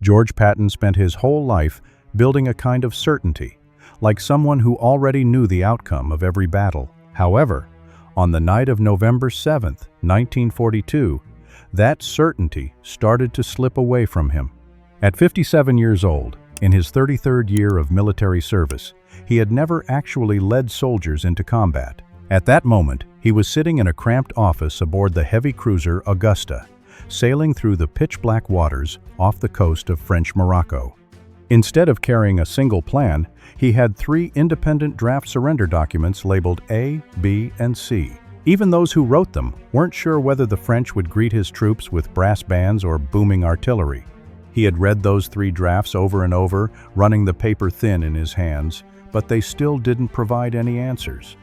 George Patton spent his whole life building a kind of certainty, like someone who already knew the outcome of every battle. However, on the night of November 7th, 1942, that certainty started to slip away from him. At 57 years old, in his 33rd year of military service, he had never actually led soldiers into combat. At that moment, he was sitting in a cramped office aboard the heavy cruiser Augusta, sailing through the pitch-black waters off the coast of French Morocco. Instead of carrying a single plan, he had 3 independent draft surrender documents labeled A, B, and C. Even those who wrote them weren't sure whether the French would greet his troops with brass bands or booming artillery. He had read those 3 drafts over and over, running the paper thin in his hands, but they still didn't provide any answers.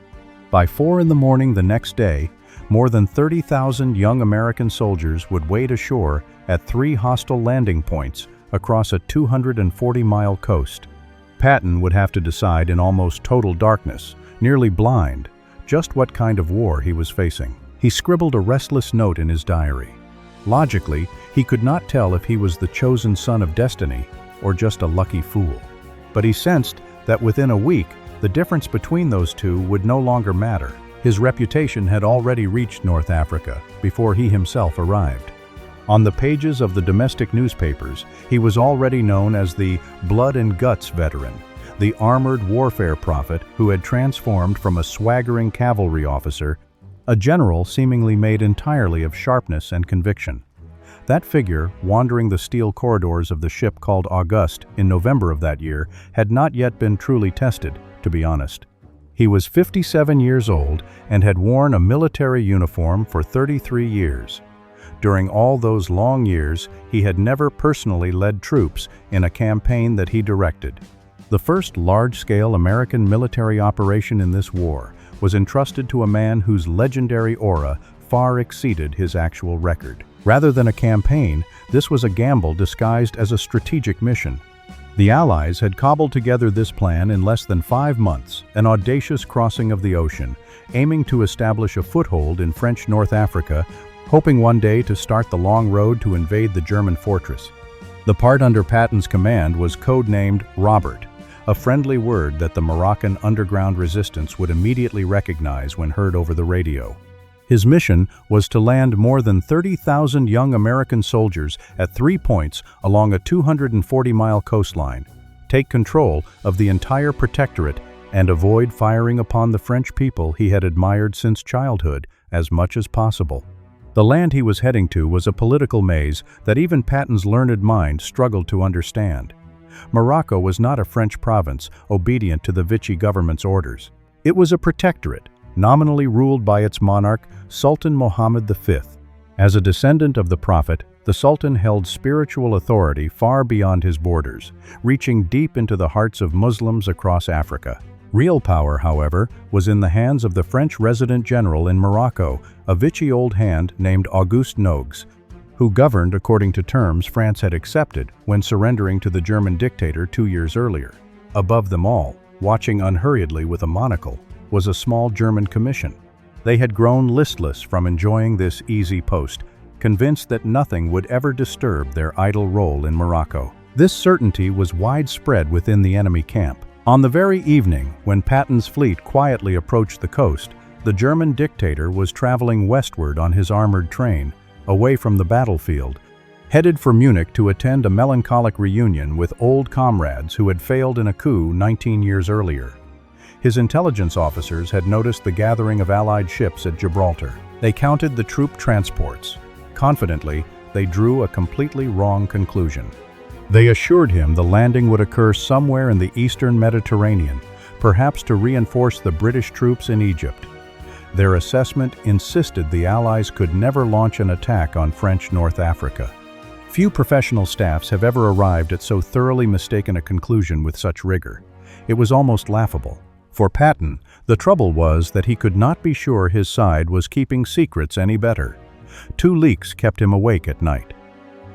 By 4 in the morning the next day, more than 30,000 young American soldiers would wade ashore at 3 hostile landing points across a 240-mile coast. Patton would have to decide in almost total darkness, nearly blind, just what kind of war he was facing. He scribbled a restless note in his diary. Logically, he could not tell if he was the chosen son of destiny or just a lucky fool. But he sensed that within a week, the difference between those two would no longer matter. His reputation had already reached North Africa before he himself arrived. On the pages of the domestic newspapers, he was already known as the blood and guts veteran, the armored warfare prophet who had transformed from a swaggering cavalry officer, a general seemingly made entirely of sharpness and conviction. That figure, wandering the steel corridors of the ship called Augusta in November of that year, had not yet been truly tested, to be honest. He was 57 years old and had worn a military uniform for 33 years. During all those long years, he had never personally led troops in a campaign that he directed. The first large-scale American military operation in this war was entrusted to a man whose legendary aura far exceeded his actual record. Rather than a campaign, this was a gamble disguised as a strategic mission. The Allies had cobbled together this plan in less than 5 months, an audacious crossing of the ocean, aiming to establish a foothold in French North Africa, hoping one day to start the long road to invade the German fortress. The part under Patton's command was codenamed Robert, a friendly word that the Moroccan underground resistance would immediately recognize when heard over the radio. His mission was to land more than 30,000 young American soldiers at 3 points along a 240-mile coastline, take control of the entire protectorate, and avoid firing upon the French people he had admired since childhood as much as possible. The land he was heading to was a political maze that even Patton's learned mind struggled to understand. Morocco was not a French province obedient to the Vichy government's orders. It was a protectorate, nominally ruled by its monarch, Sultan Mohammed V. As a descendant of the Prophet, the Sultan held spiritual authority far beyond his borders, reaching deep into the hearts of Muslims across Africa. Real power, however, was in the hands of the French resident general in Morocco, a Vichy old hand named Auguste Nogues, who governed according to terms France had accepted when surrendering to the German dictator 2 years earlier. Above them all, watching unhurriedly with a monocle, was a small German commission. They had grown listless from enjoying this easy post, convinced that nothing would ever disturb their idle role in Morocco. This certainty was widespread within the enemy camp. On the very evening when Patton's fleet quietly approached the coast, the German dictator was traveling westward on his armored train, away from the battlefield, headed for Munich to attend a melancholic reunion with old comrades who had failed in a coup 19 years earlier. His intelligence officers had noticed the gathering of Allied ships at Gibraltar. They counted the troop transports. Confidently, they drew a completely wrong conclusion. They assured him the landing would occur somewhere in the eastern Mediterranean, perhaps to reinforce the British troops in Egypt. Their assessment insisted the Allies could never launch an attack on French North Africa. Few professional staffs have ever arrived at so thoroughly mistaken a conclusion with such rigor. It was almost laughable. For Patton, the trouble was that he could not be sure his side was keeping secrets any better. 2 leaks kept him awake at night.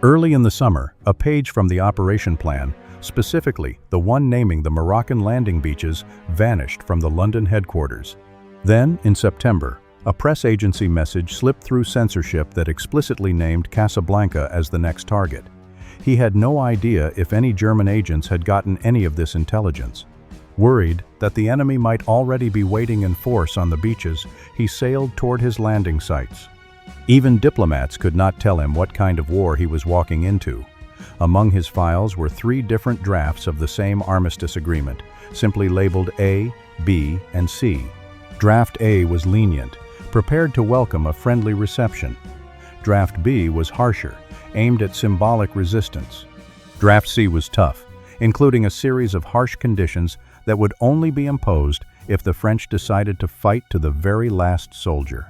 Early in the summer, a page from the operation plan, specifically the one naming the Moroccan landing beaches, vanished from the London headquarters. Then, in September, a press agency message slipped through censorship that explicitly named Casablanca as the next target. He had no idea if any German agents had gotten any of this intelligence. Worried that the enemy might already be waiting in force on the beaches, he sailed toward his landing sites. Even diplomats could not tell him what kind of war he was walking into. Among his files were 3 different drafts of the same armistice agreement, simply labeled A, B, and C. Draft A was lenient, prepared to welcome a friendly reception. Draft B was harsher, aimed at symbolic resistance. Draft C was tough, including a series of harsh conditions that would only be imposed if the French decided to fight to the very last soldier.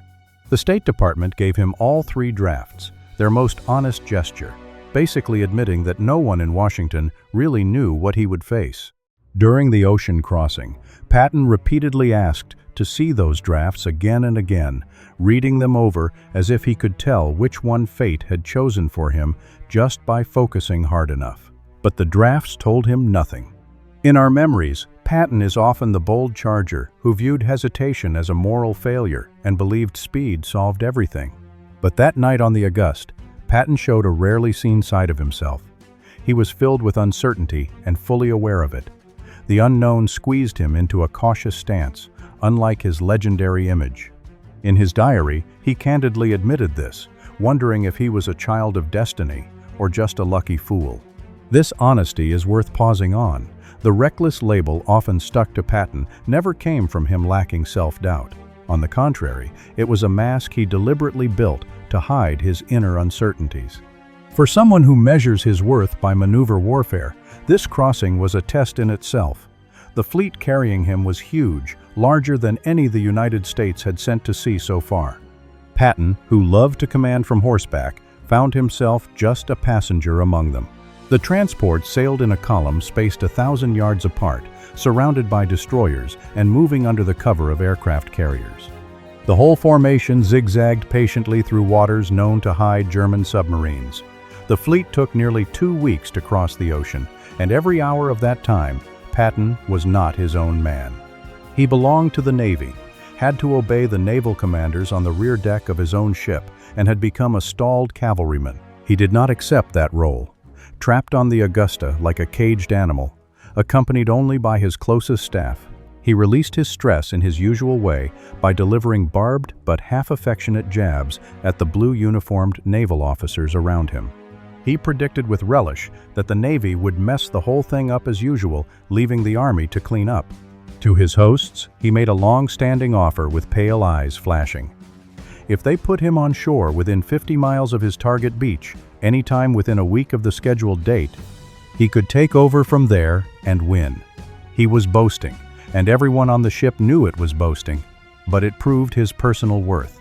The State Department gave him all 3 drafts, their most honest gesture, basically admitting that no one in Washington really knew what he would face. During the ocean crossing, Patton repeatedly asked to see those drafts again and again, reading them over as if he could tell which one fate had chosen for him just by focusing hard enough. But the drafts told him nothing. In our memories, Patton is often the bold charger who viewed hesitation as a moral failure and believed speed solved everything. But that night on the Augusta, Patton showed a rarely seen side of himself. He was filled with uncertainty and fully aware of it. The unknown squeezed him into a cautious stance, unlike his legendary image. In his diary, he candidly admitted this, wondering if he was a child of destiny or just a lucky fool. This honesty is worth pausing on. The reckless label often stuck to Patton never came from him lacking self-doubt. On the contrary, it was a mask he deliberately built to hide his inner uncertainties. For someone who measures his worth by maneuver warfare, this crossing was a test in itself. The fleet carrying him was huge, larger than any the United States had sent to sea so far. Patton, who loved to command from horseback, found himself just a passenger among them. The transport sailed in a column spaced 1,000 yards apart, surrounded by destroyers and moving under the cover of aircraft carriers. The whole formation zigzagged patiently through waters known to hide German submarines. The fleet took nearly 2 weeks to cross the ocean, and every hour of that time, Patton was not his own man. He belonged to the Navy, had to obey the naval commanders on the rear deck of his own ship, and had become a stalled cavalryman. He did not accept that role. Trapped on the Augusta like a caged animal, accompanied only by his closest staff, he released his stress in his usual way by delivering barbed but half-affectionate jabs at the blue-uniformed naval officers around him. He predicted with relish that the Navy would mess the whole thing up as usual, leaving the Army to clean up. To his hosts, he made a long-standing offer with pale eyes flashing. If they put him on shore within 50 miles of his target beach, anytime within a week of the scheduled date, he could take over from there and win. He was boasting, and everyone on the ship knew it was boasting, but it proved his personal worth.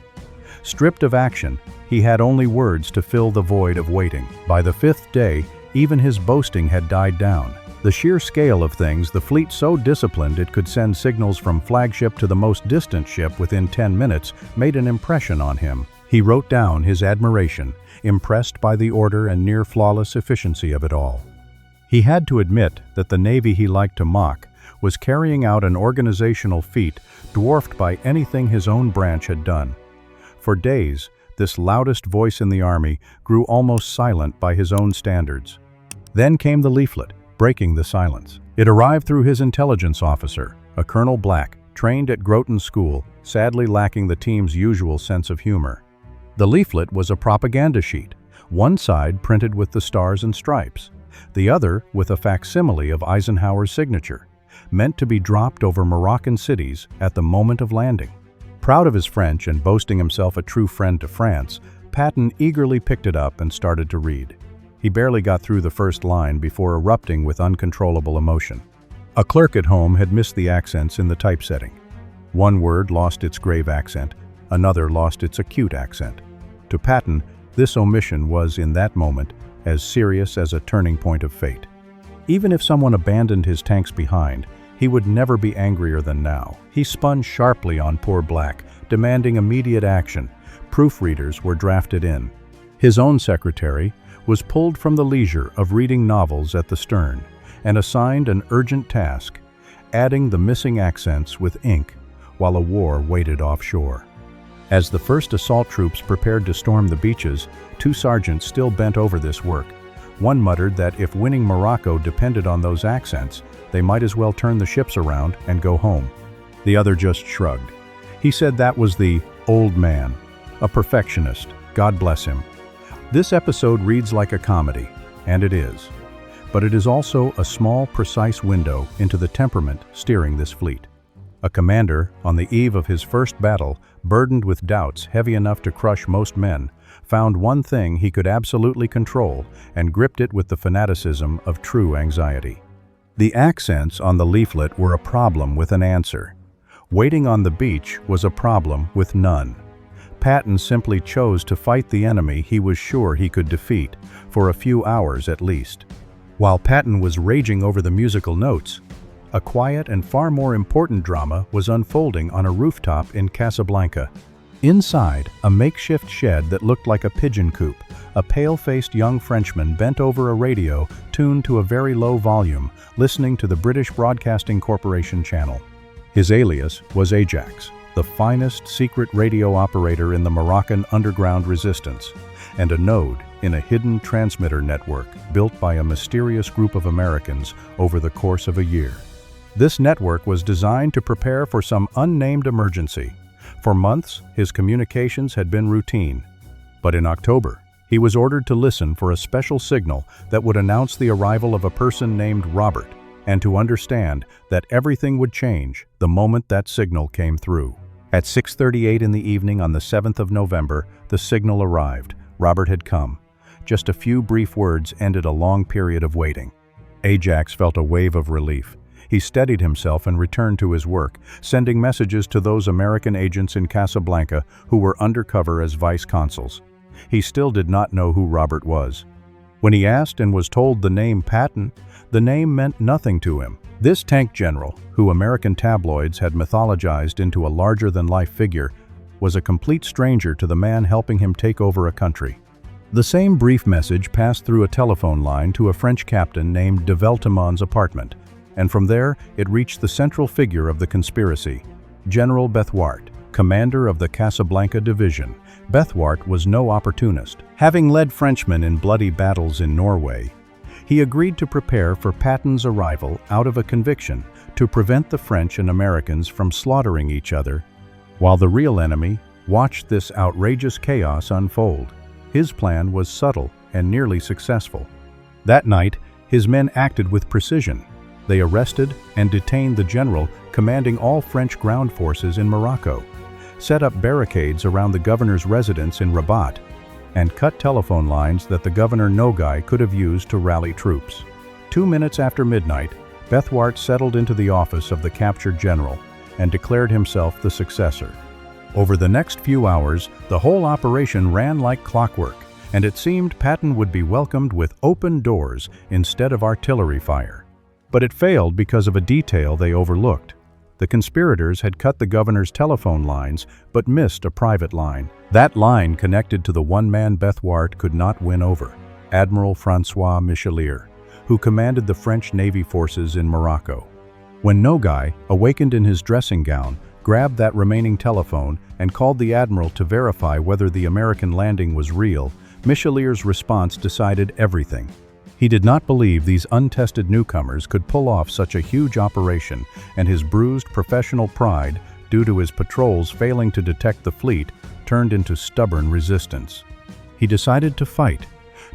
Stripped of action, he had only words to fill the void of waiting. By the 5th day, even his boasting had died down. The sheer scale of things, the fleet so disciplined it could send signals from flagship to the most distant ship within 10 minutes, made an impression on him. He wrote down his admiration, impressed by the order and near-flawless efficiency of it all. He had to admit that the Navy he liked to mock was carrying out an organizational feat dwarfed by anything his own branch had done. For days, this loudest voice in the Army grew almost silent by his own standards. Then came the leaflet, breaking the silence. It arrived through his intelligence officer, a Colonel Black, trained at Groton School, sadly lacking the team's usual sense of humor. The leaflet was a propaganda sheet, one side printed with the stars and stripes, the other with a facsimile of Eisenhower's signature, meant to be dropped over Moroccan cities at the moment of landing. Proud of his French and boasting himself a true friend to France, Patton eagerly picked it up and started to read. He barely got through the first line before erupting with uncontrollable emotion. A clerk at home had missed the accents in the typesetting. One word lost its grave accent, another lost its acute accent. To Patton, this omission was, in that moment, as serious as a turning point of fate. Even if someone abandoned his tanks behind, he would never be angrier than now. He spun sharply on poor Black, demanding immediate action. Proofreaders were drafted in. His own secretary was pulled from the leisure of reading novels at the stern and assigned an urgent task, adding the missing accents with ink while a war waited offshore. As the first assault troops prepared to storm the beaches, 2 sergeants still bent over this work, One muttered that if winning Morocco depended on those accents, they might as well turn the ships around and go home. The other just shrugged. He said that was the old man, a perfectionist, God bless him. This episode reads like a comedy, and it is. But it is also a small, precise window into the temperament steering this fleet. A commander, on the eve of his first battle, burdened with doubts heavy enough to crush most men, found one thing he could absolutely control and gripped it with the fanaticism of true anxiety. The accents on the leaflet were a problem with an answer. Waiting on the beach was a problem with none. Patton simply chose to fight the enemy he was sure he could defeat, for a few hours at least. While Patton was raging over the musical notes, a quiet and far more important drama was unfolding on a rooftop in Casablanca. Inside, a makeshift shed that looked like a pigeon coop, a pale-faced young Frenchman bent over a radio tuned to a very low volume, listening to the British Broadcasting Corporation channel. His alias was Ajax, the finest secret radio operator in the Moroccan underground resistance, and a node in a hidden transmitter network built by a mysterious group of Americans over the course of a year. This network was designed to prepare for some unnamed emergency. For months, his communications had been routine. But in October, he was ordered to listen for a special signal that would announce the arrival of a person named Robert, and to understand that everything would change the moment that signal came through. At 6:38 in the evening on the 7th of November, the signal arrived. Robert had come. Just a few brief words ended a long period of waiting. Ajax felt a wave of relief. He steadied himself and returned to his work, sending messages to those American agents in Casablanca who were undercover as vice consuls. He still did not know who Robert was. When he asked and was told the name Patton, the name meant nothing to him. This tank general, who American tabloids had mythologized into a larger-than-life figure, was a complete stranger to the man helping him take over a country. The same brief message passed through a telephone line to a French captain named de Velteman's apartment, and from there it reached the central figure of the conspiracy, General Bethwart, commander of the Casablanca division. Bethwart was no opportunist. Having led Frenchmen in bloody battles in Norway, he agreed to prepare for Patton's arrival out of a conviction to prevent the French and Americans from slaughtering each other, while the real enemy watched this outrageous chaos unfold. His plan was subtle and nearly successful. That night, his men acted with precision. They arrested and detained the general commanding all French ground forces in Morocco, set up barricades around the governor's residence in Rabat, and cut telephone lines that the governor Nogai could have used to rally troops. 2 minutes after midnight, Bethwart settled into the office of the captured general and declared himself the successor. Over the next few hours, the whole operation ran like clockwork, and it seemed Patton would be welcomed with open doors instead of artillery fire. But it failed because of a detail they overlooked. The conspirators had cut the governor's telephone lines but missed a private line. That line connected to the one-man Bethwart could not win over, Admiral François Michelier, who commanded the French Navy forces in Morocco. When Nogai, awakened in his dressing gown, grabbed that remaining telephone and called the admiral to verify whether the American landing was real, Michelier's response decided everything. He did not believe these untested newcomers could pull off such a huge operation, and his bruised professional pride, due to his patrols failing to detect the fleet, turned into stubborn resistance. He decided to fight.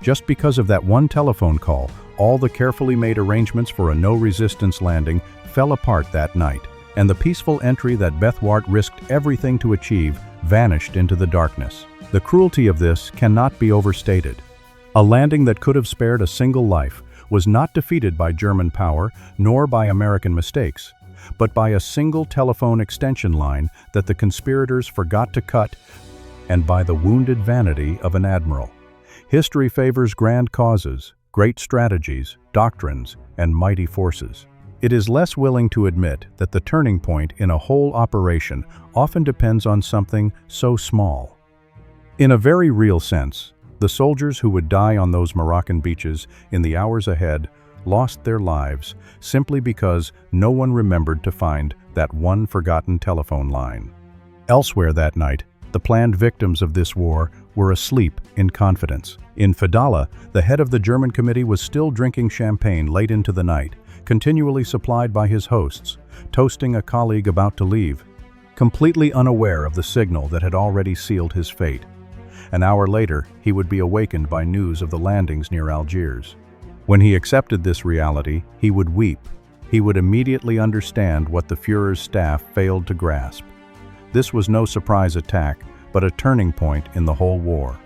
Just because of that one telephone call, all the carefully made arrangements for a no-resistance landing fell apart that night, and the peaceful entry that Bethwart risked everything to achieve vanished into the darkness. The cruelty of this cannot be overstated. A landing that could have spared a single life was not defeated by German power nor by American mistakes, but by a single telephone extension line that the conspirators forgot to cut, and by the wounded vanity of an admiral. History favors grand causes, great strategies, doctrines, and mighty forces. It is less willing to admit that the turning point in a whole operation often depends on something so small. In a very real sense, the soldiers who would die on those Moroccan beaches in the hours ahead lost their lives simply because no one remembered to find that one forgotten telephone line. Elsewhere that night, the planned victims of this war were asleep in confidence. In Fedala, the head of the German committee was still drinking champagne late into the night, continually supplied by his hosts, toasting a colleague about to leave, completely unaware of the signal that had already sealed his fate. An hour later, he would be awakened by news of the landings near Algiers. When he accepted this reality, he would weep. He would immediately understand what the Führer's staff failed to grasp. This was no surprise attack, but a turning point in the whole war.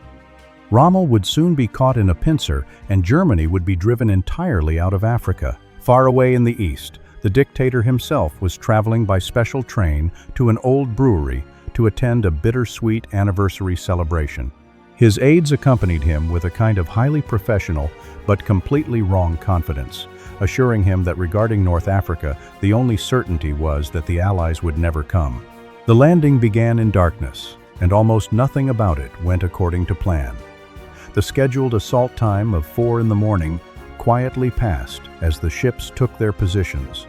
Rommel would soon be caught in a pincer, and Germany would be driven entirely out of Africa. Far away in the east, the dictator himself was traveling by special train to an old brewery to attend a bittersweet anniversary celebration. His aides accompanied him with a kind of highly professional but completely wrong confidence, assuring him that regarding North Africa, the only certainty was that the Allies would never come. The landing began in darkness, and almost nothing about it went according to plan. The scheduled assault time of 4 in the morning quietly passed as the ships took their positions,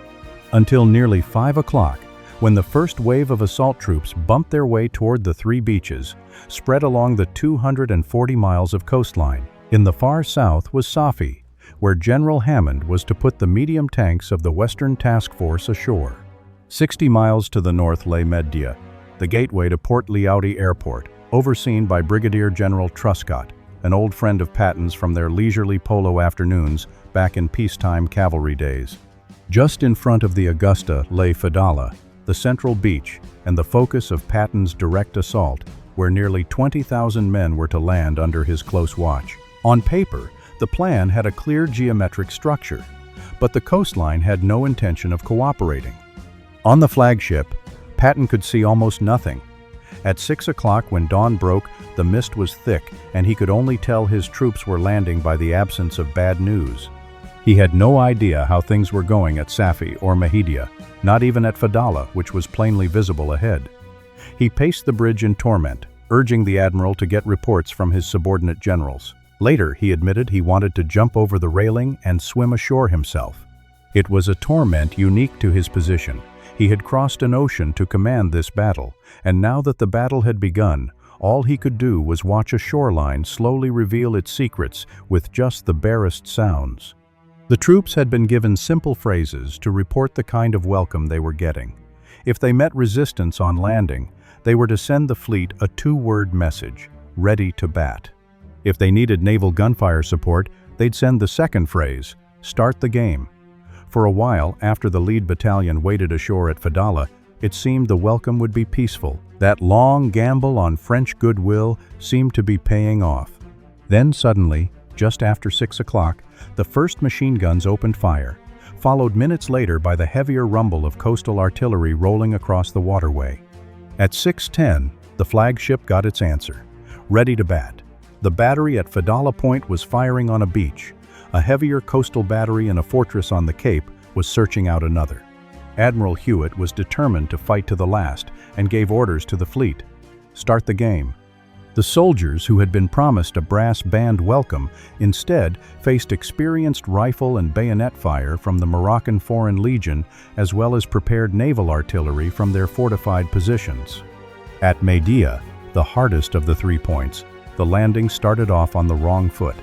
until nearly 5 o'clock, when the first wave of assault troops bumped their way toward the 3 beaches, spread along the 240 miles of coastline. In the far south was Safi, where General Hammond was to put the medium tanks of the Western Task Force ashore. 60 miles to the north lay Mehdia, the gateway to Port Lyautey Airport, overseen by Brigadier General Truscott, an old friend of Patton's from their leisurely polo afternoons back in peacetime cavalry days. Just in front of the Augusta lay Fedala, the central beach and the focus of Patton's direct assault, where nearly 20,000 men were to land under his close watch. On paper, the plan had a clear geometric structure, but the coastline had no intention of cooperating. On the flagship, Patton could see almost nothing. At 6 o'clock when dawn broke, the mist was thick and he could only tell his troops were landing by the absence of bad news. He had no idea how things were going at Safi or Mehdia, not even at Fedala, which was plainly visible ahead. He paced the bridge in torment, urging the admiral to get reports from his subordinate generals. Later, he admitted he wanted to jump over the railing and swim ashore himself. It was a torment unique to his position. He had crossed an ocean to command this battle, and now that the battle had begun, all he could do was watch a shoreline slowly reveal its secrets with just the barest sounds. The troops had been given simple phrases to report the kind of welcome they were getting. If they met resistance on landing, they were to send the fleet a 2-word message, ready to bat. If they needed naval gunfire support, they'd send the second phrase, start the game. For a while, after the lead battalion waited ashore at Fedala, it seemed the welcome would be peaceful. That long gamble on French goodwill seemed to be paying off. Then suddenly, just after 6 o'clock, the first machine guns opened fire, followed minutes later by the heavier rumble of coastal artillery rolling across the waterway. At 6:10, the flagship got its answer, ready to bat. The battery at Fedala Point was firing on a beach. A heavier coastal battery in a fortress on the Cape was searching out another. Admiral Hewitt was determined to fight to the last and gave orders to the fleet. Start the game. The soldiers who had been promised a brass band welcome instead faced experienced rifle and bayonet fire from the Moroccan Foreign Legion as well as prepared naval artillery from their fortified positions. At Mehdia, the hardest of the 3 points, the landing started off on the wrong foot.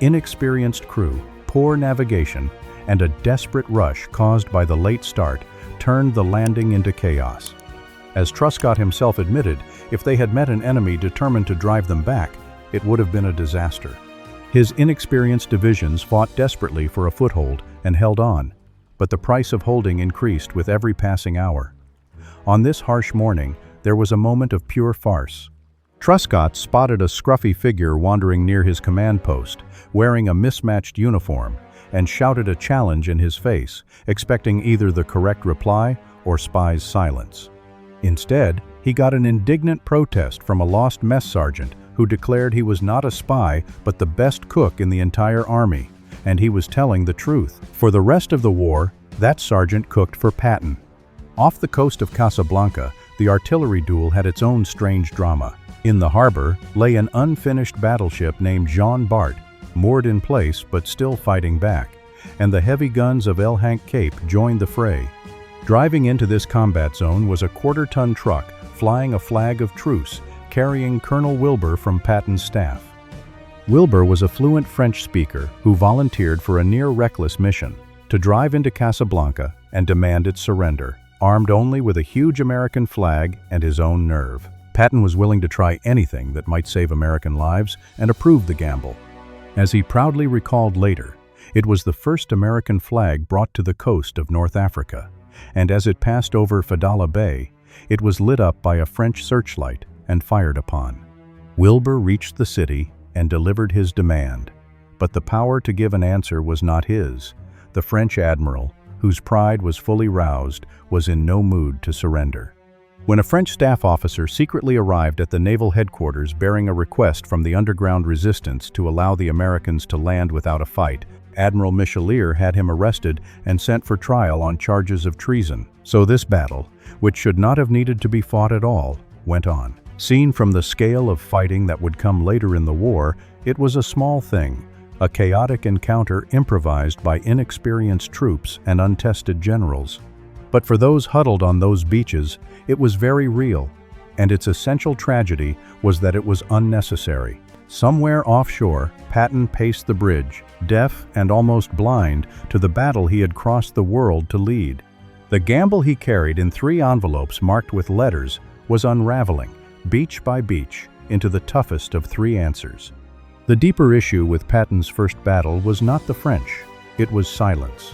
Inexperienced crew, poor navigation, and a desperate rush caused by the late start turned the landing into chaos. As Truscott himself admitted, if they had met an enemy determined to drive them back, it would have been a disaster. His inexperienced divisions fought desperately for a foothold and held on, but the price of holding increased with every passing hour. On this harsh morning, there was a moment of pure farce. Truscott spotted a scruffy figure wandering near his command post, wearing a mismatched uniform, and shouted a challenge in his face, expecting either the correct reply or spy's silence. Instead, he got an indignant protest from a lost mess sergeant who declared he was not a spy but the best cook in the entire army, and he was telling the truth. For the rest of the war, that sergeant cooked for Patton. Off the coast of Casablanca, the artillery duel had its own strange drama. In the harbor lay an unfinished battleship named Jean Bart, moored in place but still fighting back, and the heavy guns of El Hank Cape joined the fray. Driving into this combat zone was a quarter-ton truck flying a flag of truce, carrying Colonel Wilbur from Patton's staff. Wilbur was a fluent French speaker who volunteered for a near-reckless mission to drive into Casablanca and demand its surrender, armed only with a huge American flag and his own nerve. Patton was willing to try anything that might save American lives and approved the gamble. As he proudly recalled later, it was the first American flag brought to the coast of North Africa, and as it passed over Fedala Bay, it was lit up by a French searchlight and fired upon. Wilbur reached the city and delivered his demand, but the power to give an answer was not his. The French admiral, whose pride was fully roused, was in no mood to surrender. When a French staff officer secretly arrived at the naval headquarters bearing a request from the underground resistance to allow the Americans to land without a fight, Admiral Michelier had him arrested and sent for trial on charges of treason. So this battle, which should not have needed to be fought at all, went on. Seen from the scale of fighting that would come later in the war, it was a small thing, a chaotic encounter improvised by inexperienced troops and untested generals. But for those huddled on those beaches, it was very real, and its essential tragedy was that it was unnecessary. Somewhere offshore, Patton paced the bridge, deaf and almost blind to the battle he had crossed the world to lead. The gamble he carried in 3 envelopes marked with letters was unraveling, beach by beach, into the toughest of 3 answers. The deeper issue with Patton's first battle was not the French, it was silence.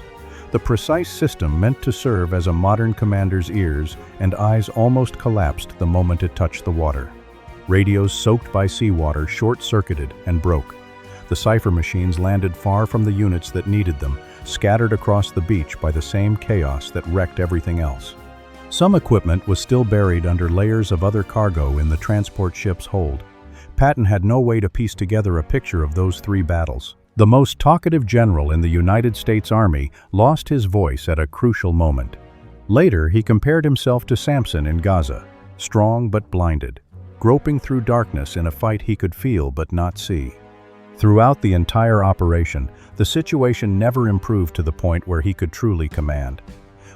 The precise system meant to serve as a modern commander's ears and eyes almost collapsed the moment it touched the water. Radios soaked by seawater short-circuited and broke. The cipher machines landed far from the units that needed them, scattered across the beach by the same chaos that wrecked everything else. Some equipment was still buried under layers of other cargo in the transport ship's hold. Patton had no way to piece together a picture of those 3 battles. The most talkative general in the United States Army lost his voice at a crucial moment. Later, he compared himself to Samson in Gaza, strong but blinded, groping through darkness in a fight he could feel but not see. Throughout the entire operation, the situation never improved to the point where he could truly command.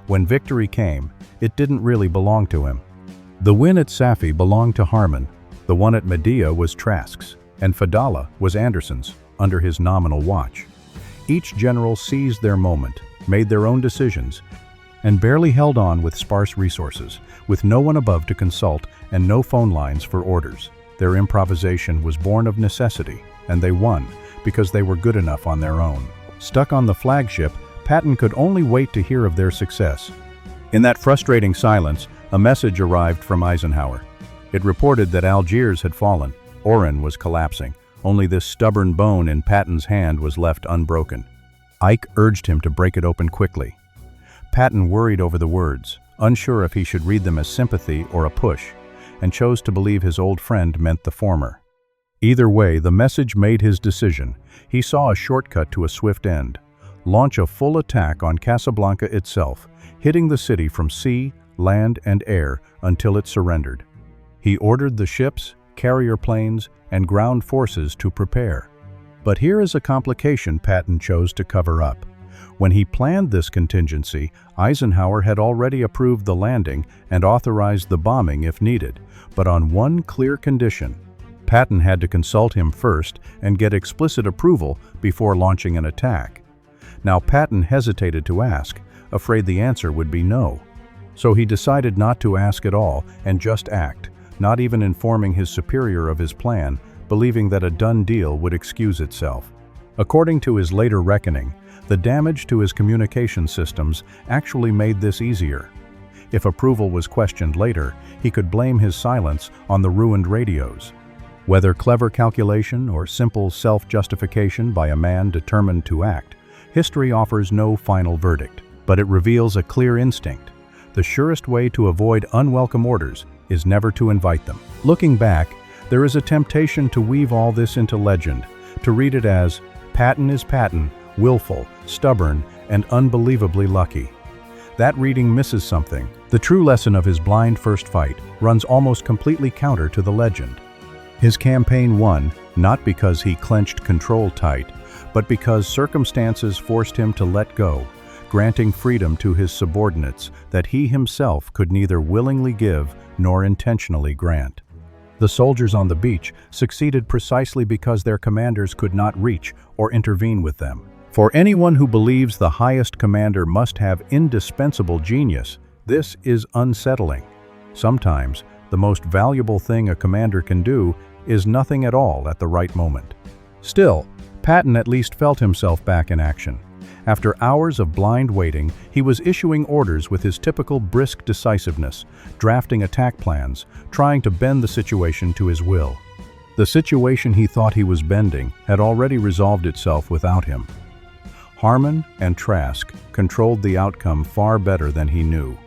When victory came, it didn't really belong to him. The win at Safi belonged to Harman, the one at Mehdia was Trask's, and Fedala was Anderson's, under his nominal watch. Each general seized their moment, made their own decisions, and barely held on with sparse resources, with no one above to consult and no phone lines for orders. Their improvisation was born of necessity, and they won because they were good enough on their own. Stuck on the flagship, Patton could only wait to hear of their success. In that frustrating silence, a message arrived from Eisenhower. It reported that Algiers had fallen, Oran was collapsing. Only this stubborn bone in Patton's hand was left unbroken. Ike urged him to break it open quickly. Patton worried over the words, unsure if he should read them as sympathy or a push, and chose to believe his old friend meant the former. Either way, the message made his decision. He saw a shortcut to a swift end. Launch a full attack on Casablanca itself, hitting the city from sea, land, and air until it surrendered. He ordered the ships, carrier planes, and ground forces to prepare. But here is a complication Patton chose to cover up. When he planned this contingency, Eisenhower had already approved the landing and authorized the bombing if needed, but on one clear condition. Patton had to consult him first and get explicit approval before launching an attack. Now Patton hesitated to ask, afraid the answer would be no. So he decided not to ask at all and just act, not even informing his superior of his plan, believing that a done deal would excuse itself. According to his later reckoning, the damage to his communication systems actually made this easier. If approval was questioned later, he could blame his silence on the ruined radios. Whether clever calculation or simple self-justification by a man determined to act, history offers no final verdict, but it reveals a clear instinct. The surest way to avoid unwelcome orders is never to invite them. Looking back, there is a temptation to weave all this into legend, to read it as, Patton is Patton, willful, stubborn, and unbelievably lucky. That reading misses something. The true lesson of his blind first fight runs almost completely counter to the legend. His campaign won, not because he clenched control tight, but because circumstances forced him to let go, granting freedom to his subordinates that he himself could neither willingly give nor intentionally grant. The soldiers on the beach succeeded precisely because their commanders could not reach or intervene with them. For anyone who believes the highest commander must have indispensable genius, this is unsettling. Sometimes, the most valuable thing a commander can do is nothing at all at the right moment. Still, Patton at least felt himself back in action. After hours of blind waiting, he was issuing orders with his typical brisk decisiveness, drafting attack plans, trying to bend the situation to his will. The situation he thought he was bending had already resolved itself without him. Harmon and Trask controlled the outcome far better than he knew,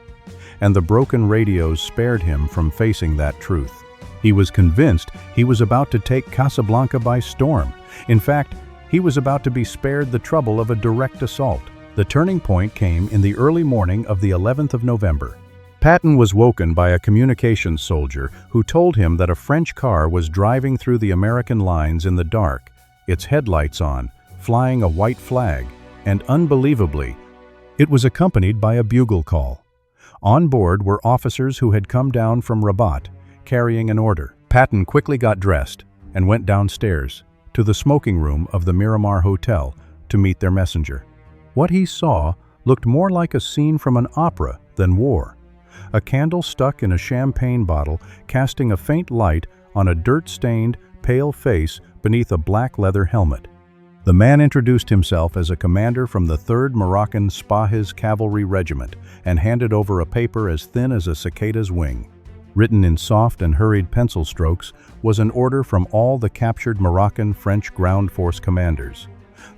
and the broken radios spared him from facing that truth. He was convinced he was about to take Casablanca by storm. In fact, he was about to be spared the trouble of a direct assault. The turning point came in the early morning of the 11th of November. Patton was woken by a communications soldier who told him that a French car was driving through the American lines in the dark, its headlights on, flying a white flag, and unbelievably, it was accompanied by a bugle call. On board were officers who had come down from Rabat, carrying an order. Patton quickly got dressed and went downstairs to the smoking room of the Miramar Hotel to meet their messenger. What he saw looked more like a scene from an opera than war. A candle stuck in a champagne bottle, casting a faint light on a dirt-stained, pale face beneath a black leather helmet. The man introduced himself as a commander from the 3rd Moroccan Spahis Cavalry Regiment and handed over a paper as thin as a cicada's wing. Written in soft and hurried pencil strokes was an order from all the captured Moroccan French ground force commanders.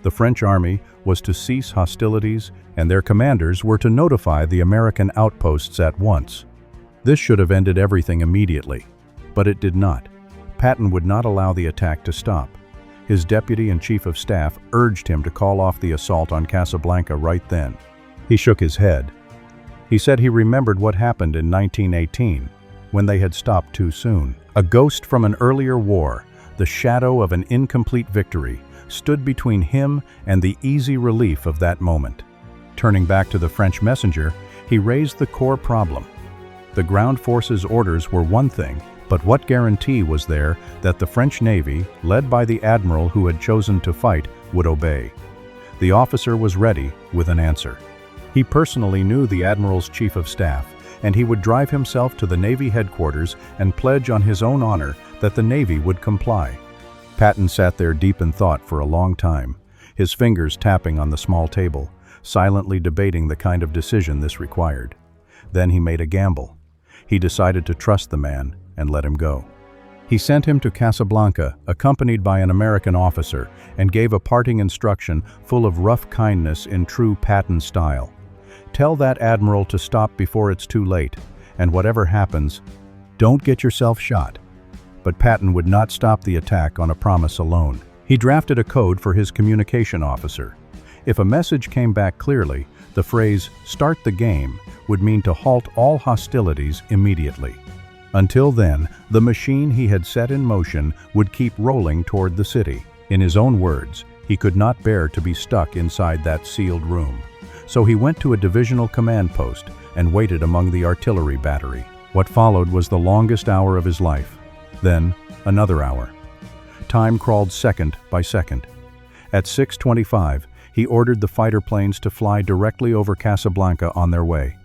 The French army was to cease hostilities, and their commanders were to notify the American outposts at once. This should have ended everything immediately, but it did not. Patton would not allow the attack to stop. His deputy and chief of staff urged him to call off the assault on Casablanca right then. He shook his head. He said he remembered what happened in 1918, when they had stopped too soon. A ghost from an earlier war, the shadow of an incomplete victory, stood between him and the easy relief of that moment. Turning back to the French messenger, he raised the core problem. The ground forces' orders were one thing, but what guarantee was there that the French Navy, led by the admiral who had chosen to fight, would obey? The officer was ready with an answer. He personally knew the admiral's chief of staff, and he would drive himself to the Navy headquarters and pledge on his own honor that the Navy would comply. Patton sat there deep in thought for a long time, his fingers tapping on the small table, silently debating the kind of decision this required. Then he made a gamble. He decided to trust the man and let him go. He sent him to Casablanca, accompanied by an American officer, and gave a parting instruction full of rough kindness in true Patton style. Tell that admiral to stop before it's too late, and whatever happens, don't get yourself shot. But Patton would not stop the attack on a promise alone. He drafted a code for his communication officer. If a message came back clearly, the phrase, "Start the game," would mean to halt all hostilities immediately. Until then, the machine he had set in motion would keep rolling toward the city. In his own words, he could not bear to be stuck inside that sealed room. So he went to a divisional command post and waited among the artillery battery. What followed was the longest hour of his life. Then, another hour. Time crawled second by second. At 6:25, he ordered the fighter planes to fly directly over Casablanca on their way.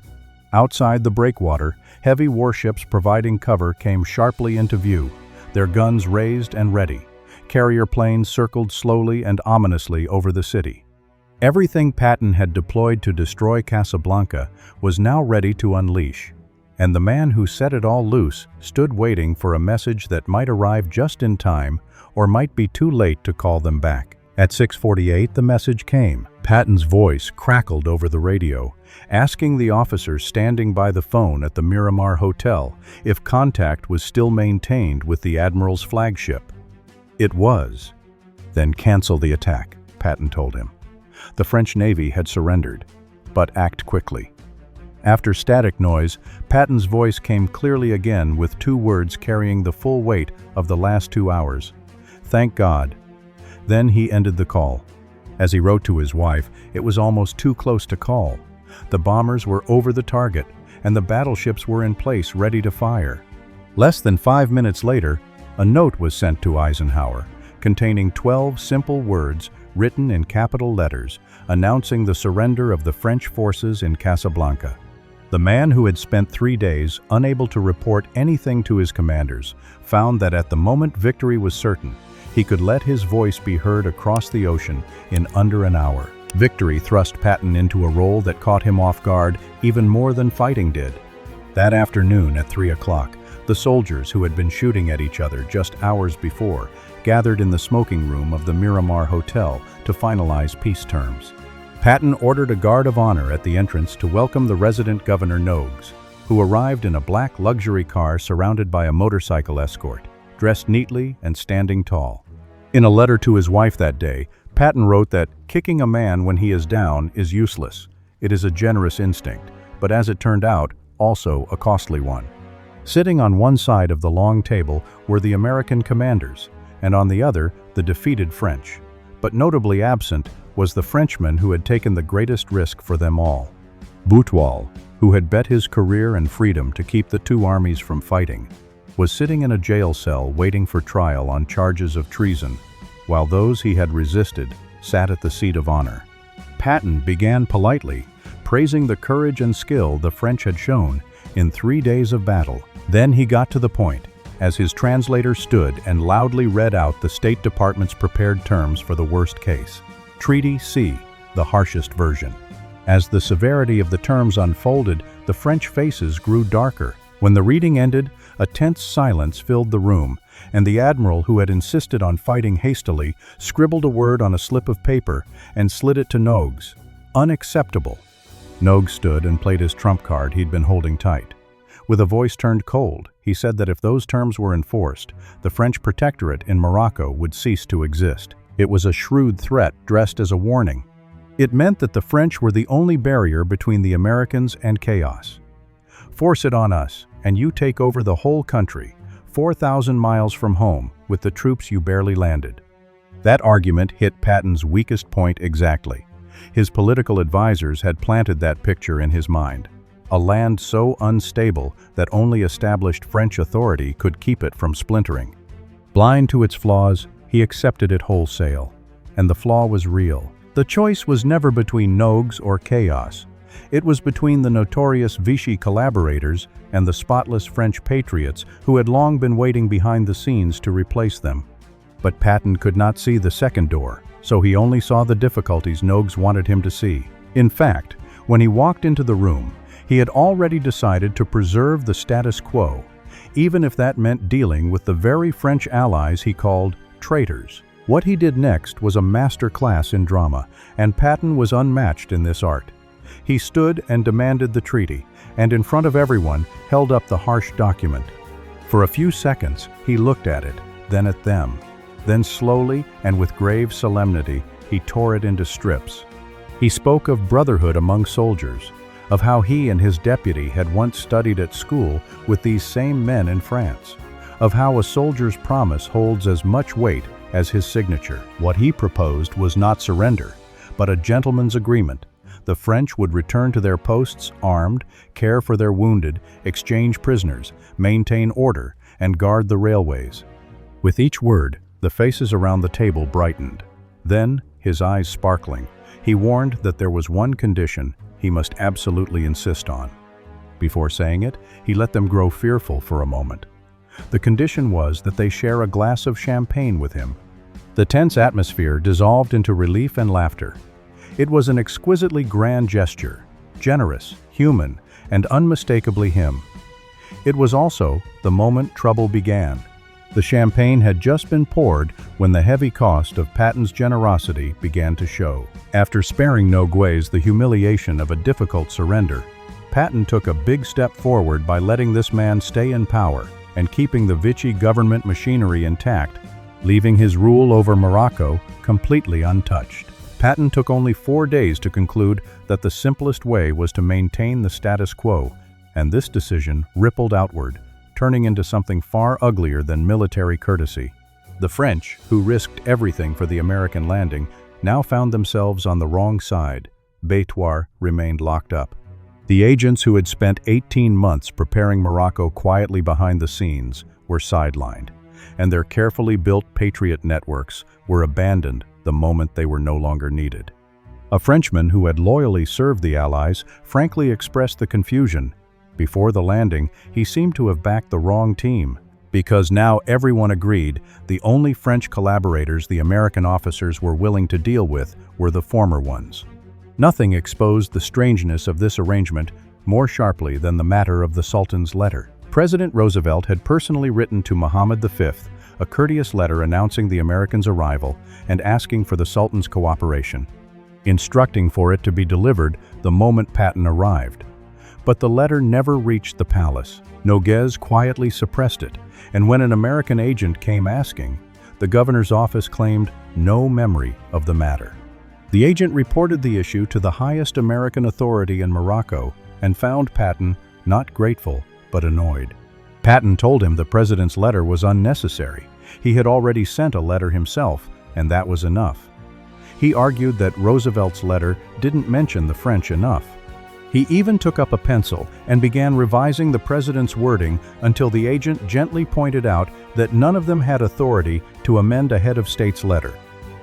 Outside the breakwater, heavy warships providing cover came sharply into view, their guns raised and ready. Carrier planes circled slowly and ominously over the city. Everything Patton had deployed to destroy Casablanca was now ready to unleash, and the man who set it all loose stood waiting for a message that might arrive just in time or might be too late to call them back. At 6:48, the message came. Patton's voice crackled over the radio, asking the officer standing by the phone at the Miramar Hotel if contact was still maintained with the admiral's flagship. It was. Then cancel the attack, Patton told him. The French Navy had surrendered, but act quickly. After static noise, Patton's voice came clearly again with two words carrying the full weight of the last 2 hours. Thank God. Then he ended the call. As he wrote to his wife, it was almost too close to call. The bombers were over the target, and the battleships were in place ready to fire. Less than 5 minutes later, a note was sent to Eisenhower, containing 12 simple words written in capital letters, announcing the surrender of the French forces in Casablanca. The man, who had spent 3 days unable to report anything to his commanders, found that at the moment victory was certain, he could let his voice be heard across the ocean in under an hour. Victory thrust Patton into a role that caught him off guard even more than fighting did. That afternoon at 3 o'clock, the soldiers who had been shooting at each other just hours before gathered in the smoking room of the Miramar Hotel to finalize peace terms. Patton ordered a guard of honor at the entrance to welcome the resident Governor Nogues, who arrived in a black luxury car surrounded by a motorcycle escort, dressed neatly and standing tall. In a letter to his wife that day, Patton wrote that kicking a man when he is down is useless. It is a generous instinct, but as it turned out, also a costly one. Sitting on one side of the long table were the American commanders, and on the other, the defeated French. But notably absent was the Frenchman who had taken the greatest risk for them all. Boutwal, who had bet his career and freedom to keep the two armies from fighting, was sitting in a jail cell waiting for trial on charges of treason, while those he had resisted sat at the seat of honor. Patton began politely, praising the courage and skill the French had shown in 3 days of battle. Then he got to the point, as his translator stood and loudly read out the State Department's prepared terms for the worst case. Treaty C, the harshest version. As the severity of the terms unfolded, the French faces grew darker. When the reading ended, a tense silence filled the room, and the admiral, who had insisted on fighting hastily, scribbled a word on a slip of paper and slid it to Nogues. Unacceptable. Nogues stood and played his trump card he'd been holding tight. With a voice turned cold, he said that if those terms were enforced, the French protectorate in Morocco would cease to exist. It was a shrewd threat dressed as a warning. It meant that the French were the only barrier between the Americans and chaos. Force it on us, and you take over the whole country, 4,000 miles from home, with the troops you barely landed. That argument hit Patton's weakest point exactly. His political advisors had planted that picture in his mind. A land so unstable that only established French authority could keep it from splintering. Blind to its flaws, he accepted it wholesale. And the flaw was real. The choice was never between Nogues or chaos. It was between the notorious Vichy collaborators and the spotless French patriots who had long been waiting behind the scenes to replace them. But Patton could not see the second door, so he only saw the difficulties Nogues wanted him to see. In fact, when he walked into the room, he had already decided to preserve the status quo, even if that meant dealing with the very French allies he called traitors. What he did next was a master class in drama, and Patton was unmatched in this art. He stood and demanded the treaty, and in front of everyone held up the harsh document. For a few seconds, he looked at it, then at them. Then slowly and with grave solemnity, he tore it into strips. He spoke of brotherhood among soldiers, of how he and his deputy had once studied at school with these same men in France, of how a soldier's promise holds as much weight as his signature. What he proposed was not surrender, but a gentleman's agreement. The French would return to their posts armed, care for their wounded, exchange prisoners, maintain order, and guard the railways. With each word, the faces around the table brightened. Then, his eyes sparkling, he warned that there was one condition he must absolutely insist on. Before saying it, he let them grow fearful for a moment. The condition was that they share a glass of champagne with him. The tense atmosphere dissolved into relief and laughter. It was an exquisitely grand gesture, generous, human, and unmistakably him. It was also the moment trouble began. The champagne had just been poured when the heavy cost of Patton's generosity began to show. After sparing Nogues the humiliation of a difficult surrender, Patton took a big step forward by letting this man stay in power and keeping the Vichy government machinery intact, leaving his rule over Morocco completely untouched. Patton took only 4 days to conclude that the simplest way was to maintain the status quo, and this decision rippled outward, turning into something far uglier than military courtesy. The French, who risked everything for the American landing, now found themselves on the wrong side. Bétoir remained locked up. The agents who had spent 18 months preparing Morocco quietly behind the scenes were sidelined, and their carefully built Patriot networks were abandoned the moment they were no longer needed. A Frenchman who had loyally served the Allies frankly expressed the confusion. Before the landing, he seemed to have backed the wrong team, because now everyone agreed the only French collaborators the American officers were willing to deal with were the former ones. Nothing exposed the strangeness of this arrangement more sharply than the matter of the Sultan's letter. President Roosevelt had personally written to Mohammed V a courteous letter announcing the Americans' arrival and asking for the Sultan's cooperation, instructing for it to be delivered the moment Patton arrived. But the letter never reached the palace. Noguez quietly suppressed it, and when an American agent came asking, the governor's office claimed no memory of the matter. The agent reported the issue to the highest American authority in Morocco and found Patton not grateful but annoyed. Patton told him the president's letter was unnecessary. He had already sent a letter himself, and that was enough. He argued that Roosevelt's letter didn't mention the French enough. He even took up a pencil and began revising the president's wording until the agent gently pointed out that none of them had authority to amend a head of state's letter.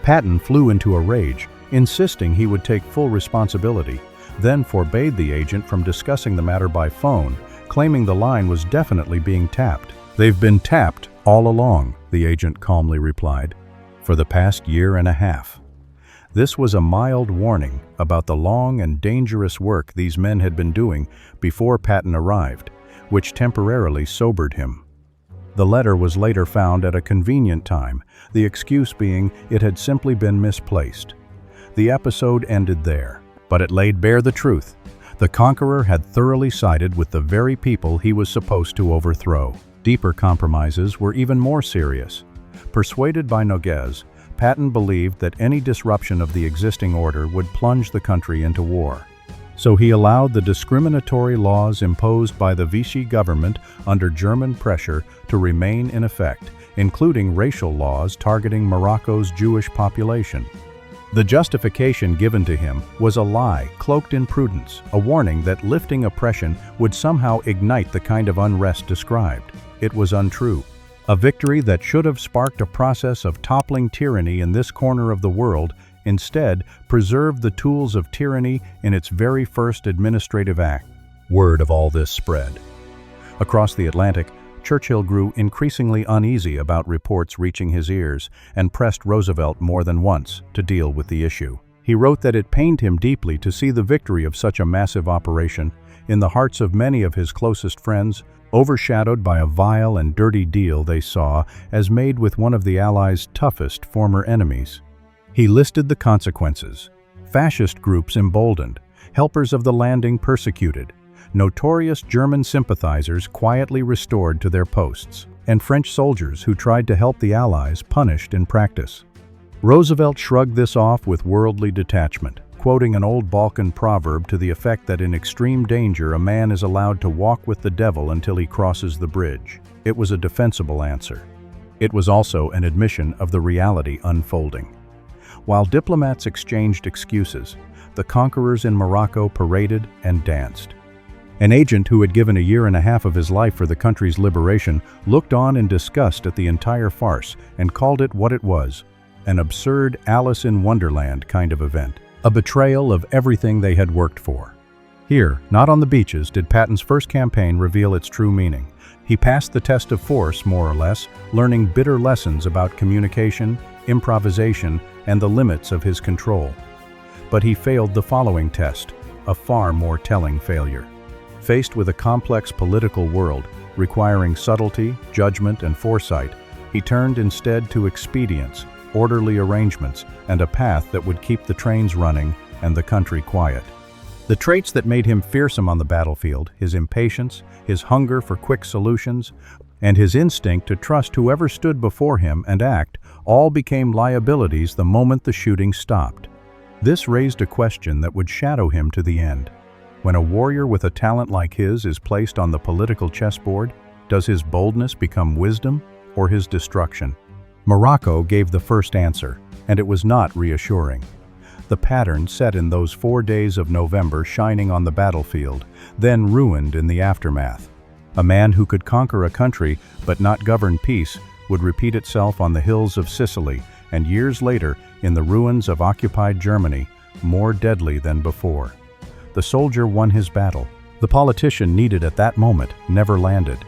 Patton flew into a rage, insisting he would take full responsibility, then forbade the agent from discussing the matter by phone, claiming the line was definitely being tapped. "They've been tapped all along," the agent calmly replied, "for the past year and a half." This was a mild warning about the long and dangerous work these men had been doing before Patton arrived, which temporarily sobered him. The letter was later found at a convenient time, the excuse being it had simply been misplaced. The episode ended there, but it laid bare the truth. The conqueror had thoroughly sided with the very people he was supposed to overthrow. Deeper compromises were even more serious. Persuaded by Noguez, Patton believed that any disruption of the existing order would plunge the country into war. So he allowed the discriminatory laws imposed by the Vichy government under German pressure to remain in effect, including racial laws targeting Morocco's Jewish population. The justification given to him was a lie cloaked in prudence, a warning that lifting oppression would somehow ignite the kind of unrest described. It was untrue. A victory that should have sparked a process of toppling tyranny in this corner of the world instead preserved the tools of tyranny in its very first administrative act. Word of all this spread. Across the Atlantic, Churchill grew increasingly uneasy about reports reaching his ears and pressed Roosevelt more than once to deal with the issue. He wrote that it pained him deeply to see the victory of such a massive operation in the hearts of many of his closest friends, overshadowed by a vile and dirty deal they saw as made with one of the Allies' toughest former enemies. He listed the consequences: fascist groups emboldened, helpers of the landing persecuted, notorious German sympathizers quietly restored to their posts, and French soldiers who tried to help the Allies punished in practice. Roosevelt shrugged this off with worldly detachment, quoting an old Balkan proverb to the effect that in extreme danger a man is allowed to walk with the devil until he crosses the bridge. It was a defensible answer. It was also an admission of the reality unfolding. While diplomats exchanged excuses, the conquerors in Morocco paraded and danced. An agent who had given a year and a half of his life for the country's liberation looked on in disgust at the entire farce and called it what it was: an absurd Alice in Wonderland kind of event, a betrayal of everything they had worked for. Here, not on the beaches, did Patton's first campaign reveal its true meaning. He passed the test of force, more or less, learning bitter lessons about communication, improvisation, and the limits of his control. But he failed the following test, a far more telling failure. Faced with a complex political world requiring subtlety, judgment, and foresight, he turned instead to expedience, orderly arrangements, and a path that would keep the trains running and the country quiet. The traits that made him fearsome on the battlefield, his impatience, his hunger for quick solutions, and his instinct to trust whoever stood before him and act, all became liabilities the moment the shooting stopped. This raised a question that would shadow him to the end. When a warrior with a talent like his is placed on the political chessboard, does his boldness become wisdom or his destruction? Morocco gave the first answer, and it was not reassuring. the pattern set in those 4 days of November shining on the battlefield, then ruined in the aftermath. A man who could conquer a country but not govern peace would repeat itself on the hills of Sicily and years later in the ruins of occupied Germany, more deadly than before. The soldier won his battle. The politician needed at that moment never landed.